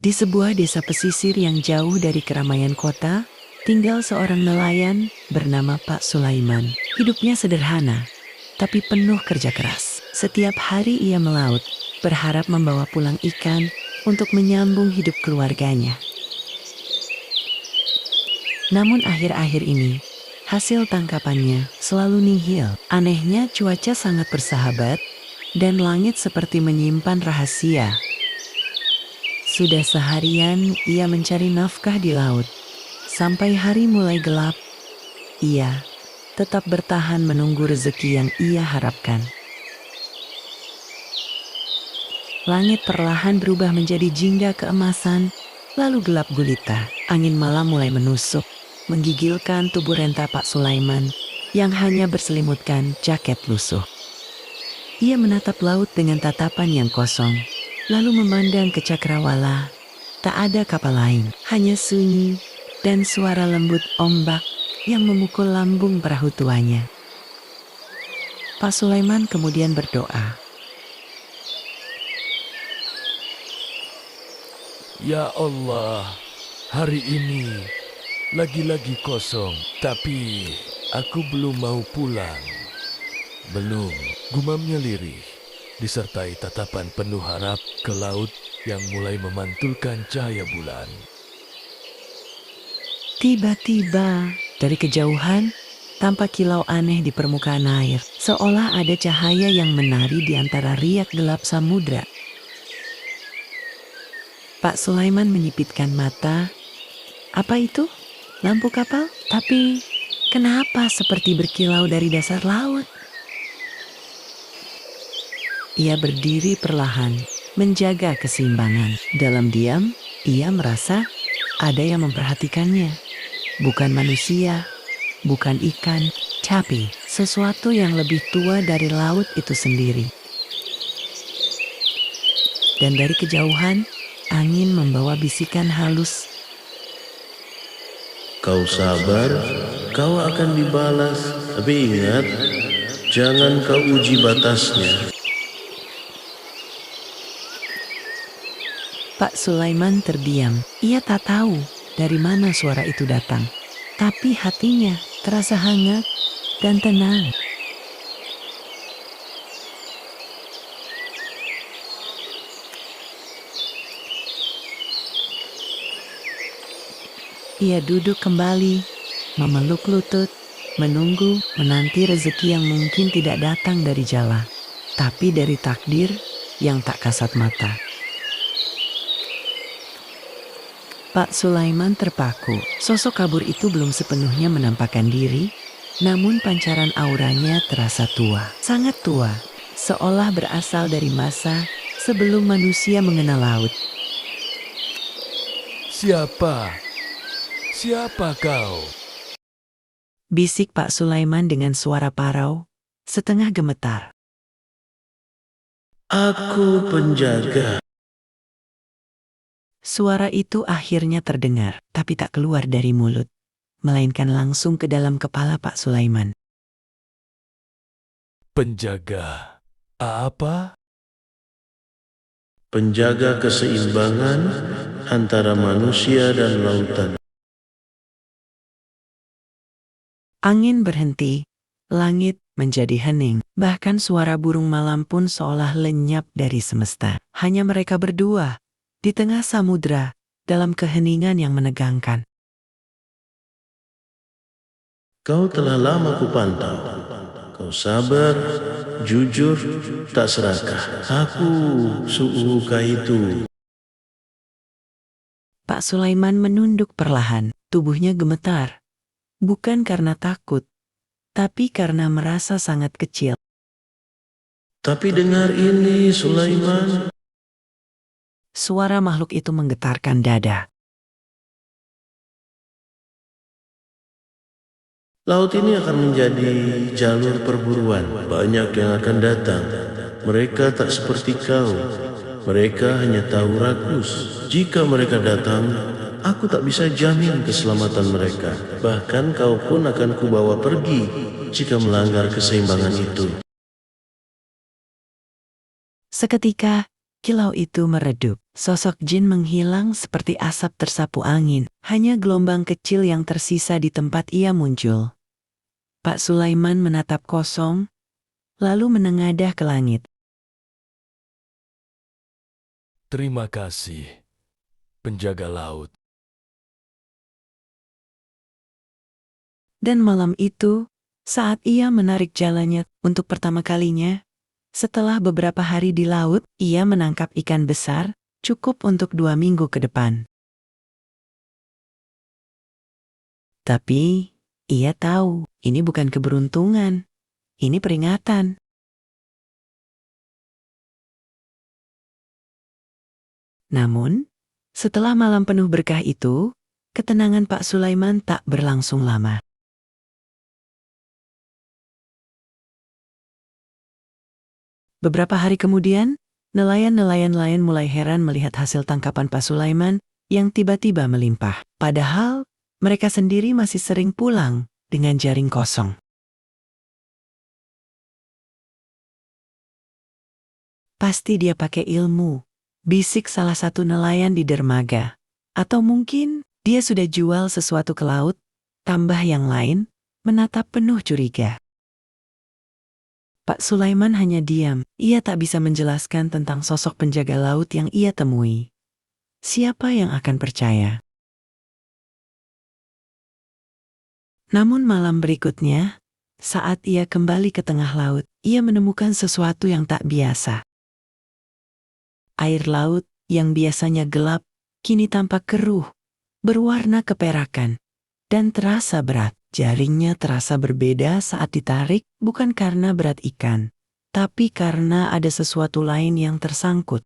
Di sebuah desa pesisir yang jauh dari keramaian kota, tinggal seorang nelayan bernama Pak Sulaiman. Hidupnya sederhana, tapi penuh kerja keras. Setiap hari ia melaut, berharap membawa pulang ikan untuk menyambung hidup keluarganya. Namun akhir-akhir ini, hasil tangkapannya selalu nihil. Anehnya cuaca sangat bersahabat, dan langit seperti menyimpan rahasia. Sudah seharian ia mencari nafkah di laut. Sampai hari mulai gelap, ia tetap bertahan menunggu rezeki yang ia harapkan. Langit perlahan berubah menjadi jingga keemasan, lalu gelap gulita. Angin malam mulai menusuk, menggigilkan tubuh renta Pak Sulaiman yang hanya berselimutkan jaket lusuh. Ia menatap laut dengan tatapan yang kosong, lalu memandang ke cakrawala. Tak ada kapal lain, hanya sunyi dan suara lembut ombak yang memukul lambung perahu tuanya. Pak Sulaiman kemudian berdoa. Ya Allah, hari ini lagi-lagi kosong, tapi aku belum mau pulang. Belum, gumamnya lirih, disertai tatapan penuh harap ke laut yang mulai memantulkan cahaya bulan. Tiba-tiba, dari kejauhan, tampak kilau aneh di permukaan air, seolah ada cahaya yang menari di antara riak gelap samudra. Pak Sulaiman menyipitkan mata. Apa itu? Lampu kapal? Tapi kenapa seperti berkilau dari dasar laut? Ia berdiri perlahan, menjaga keseimbangan. Dalam diam, ia merasa ada yang memperhatikannya. Bukan manusia, bukan ikan, tapi sesuatu yang lebih tua dari laut itu sendiri. Dan dari kejauhan, angin membawa bisikan halus. Kau sabar, kau akan dibalas. Tapi ingat, jangan kau uji batasnya. Pak Sulaiman terdiam. Ia tak tahu dari mana suara itu datang. Tapi hatinya terasa hangat dan tenang. Ia duduk kembali, memeluk lutut, menanti rezeki yang mungkin tidak datang dari jala, tapi dari takdir yang tak kasat mata. Pak Sulaiman terpaku. Sosok kabur itu belum sepenuhnya menampakkan diri, namun pancaran auranya terasa tua, sangat tua, seolah berasal dari masa sebelum manusia mengenal laut. Siapa? Siapa kau? Bisik Pak Sulaiman dengan suara parau, setengah gemetar. Aku penjaga. Suara itu akhirnya terdengar, tapi tak keluar dari mulut, melainkan langsung ke dalam kepala Pak Sulaiman. Penjaga apa? Penjaga keseimbangan antara manusia dan lautan. Angin berhenti, langit menjadi hening, bahkan suara burung malam pun seolah lenyap dari semesta. Hanya mereka berdua, di tengah samudra, dalam keheningan yang menegangkan. Kau telah lama kupantau. Kau sabar, jujur, tak serakah. Aku suka itu. Pak Sulaiman menunduk perlahan, tubuhnya gemetar. Bukan karena takut, tapi karena merasa sangat kecil. Tapi dengar ini, Sulaiman. Suara makhluk itu menggetarkan dada. Laut ini akan menjadi jalur perburuan. Banyak yang akan datang. Mereka tak seperti kau. Mereka hanya tahu rakus. Jika mereka datang, aku tak bisa jamin keselamatan mereka. Bahkan kau pun akan kubawa pergi jika melanggar keseimbangan itu. Seketika, kilau itu meredup. Sosok jin menghilang seperti asap tersapu angin. Hanya gelombang kecil yang tersisa di tempat ia muncul. Pak Sulaiman menatap kosong, lalu menengadah ke langit. Terima kasih, penjaga laut. Dan malam itu, saat ia menarik jalannya untuk pertama kalinya, setelah beberapa hari di laut, ia menangkap ikan besar, cukup untuk 2 minggu ke depan. Tapi, ia tahu ini bukan keberuntungan, ini peringatan. Namun, setelah malam penuh berkah itu, ketenangan Pak Sulaiman tak berlangsung lama. Beberapa hari kemudian, nelayan-nelayan lain mulai heran melihat hasil tangkapan Pak Sulaiman yang tiba-tiba melimpah. Padahal, mereka sendiri masih sering pulang dengan jaring kosong. Pasti dia pakai ilmu, bisik salah satu nelayan di dermaga. Atau mungkin dia sudah jual sesuatu ke laut, tambah yang lain, menatap penuh curiga. Pak Sulaiman hanya diam, ia tak bisa menjelaskan tentang sosok penjaga laut yang ia temui. Siapa yang akan percaya? Namun malam berikutnya, saat ia kembali ke tengah laut, ia menemukan sesuatu yang tak biasa. Air laut yang biasanya gelap, kini tampak keruh, berwarna keperakan, dan terasa berat. Jaringnya terasa berbeda saat ditarik, bukan karena berat ikan, tapi karena ada sesuatu lain yang tersangkut.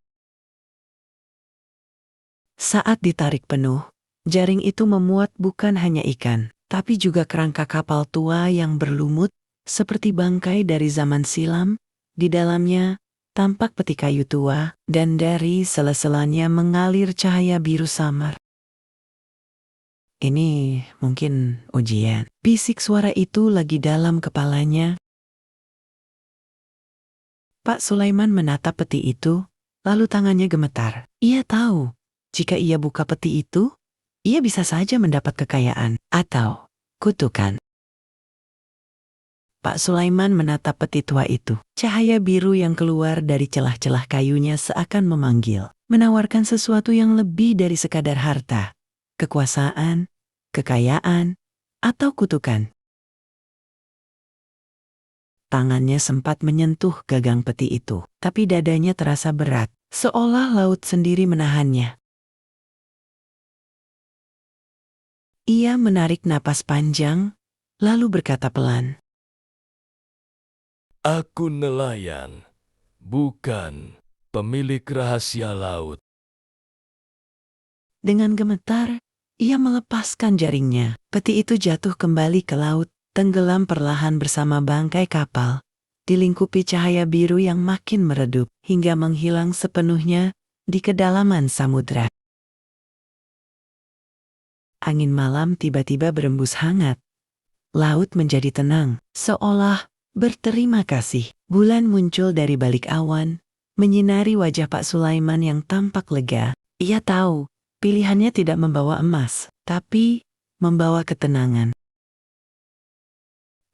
Saat ditarik penuh, jaring itu memuat bukan hanya ikan, tapi juga kerangka kapal tua yang berlumut, seperti bangkai dari zaman silam. Di dalamnya tampak peti kayu tua, dan dari sela-selanya mengalir cahaya biru samar. Ini mungkin ujian. Bisik suara itu lagi dalam kepalanya. Pak Sulaiman menatap peti itu, lalu tangannya gemetar. Ia tahu, jika ia buka peti itu, ia bisa saja mendapat kekayaan atau kutukan. Pak Sulaiman menatap peti tua itu. Cahaya biru yang keluar dari celah-celah kayunya seakan memanggil, menawarkan sesuatu yang lebih dari sekadar harta, kekuasaan, kekayaan, atau kutukan. Tangannya sempat menyentuh gagang peti itu, tapi dadanya terasa berat, seolah laut sendiri menahannya. Ia menarik napas panjang, lalu berkata pelan, Aku nelayan, bukan pemilik rahasia laut. Dengan gemetar, ia melepaskan jaringnya. Peti itu jatuh kembali ke laut, tenggelam perlahan bersama bangkai kapal, dilingkupi cahaya biru yang makin meredup, hingga menghilang sepenuhnya di kedalaman samudra. Angin malam tiba-tiba berembus hangat. Laut menjadi tenang, seolah berterima kasih. Bulan muncul dari balik awan, menyinari wajah Pak Sulaiman yang tampak lega. Ia tahu, pilihannya tidak membawa emas, tapi membawa ketenangan.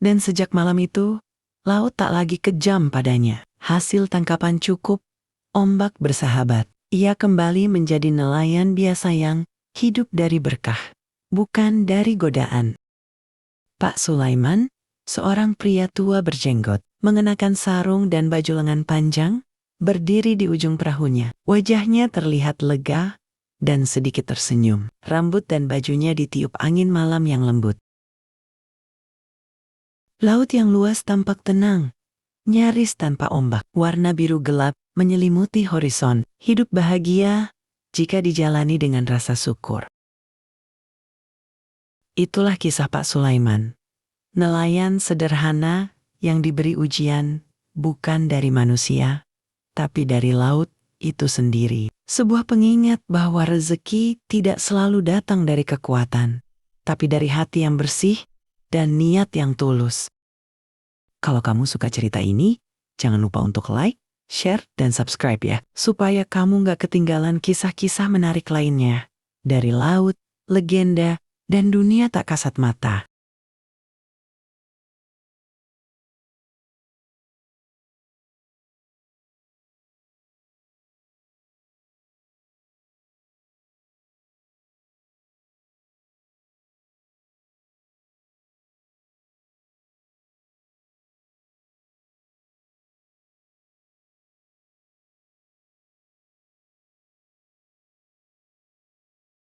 Dan sejak malam itu, laut tak lagi kejam padanya. Hasil tangkapan cukup, ombak bersahabat. Ia kembali menjadi nelayan biasa yang hidup dari berkah, bukan dari godaan. Pak Sulaiman, seorang pria tua berjenggot, mengenakan sarung dan baju lengan panjang, berdiri di ujung perahunya. Wajahnya terlihat lega dan sedikit tersenyum. Rambut dan bajunya ditiup angin malam yang lembut. Laut yang luas tampak tenang, nyaris tanpa ombak. Warna biru gelap menyelimuti horizon. Hidup bahagia jika dijalani dengan rasa syukur. Itulah kisah Pak Sulaiman. Nelayan sederhana yang diberi ujian bukan dari manusia, tapi dari laut itu sendiri. Sebuah pengingat bahwa rezeki tidak selalu datang dari kekuatan, tapi dari hati yang bersih dan niat yang tulus. Kalau kamu suka cerita ini, jangan lupa untuk like, share, dan subscribe ya, supaya kamu gak ketinggalan kisah-kisah menarik lainnya. Dari laut, legenda, dan dunia tak kasat mata.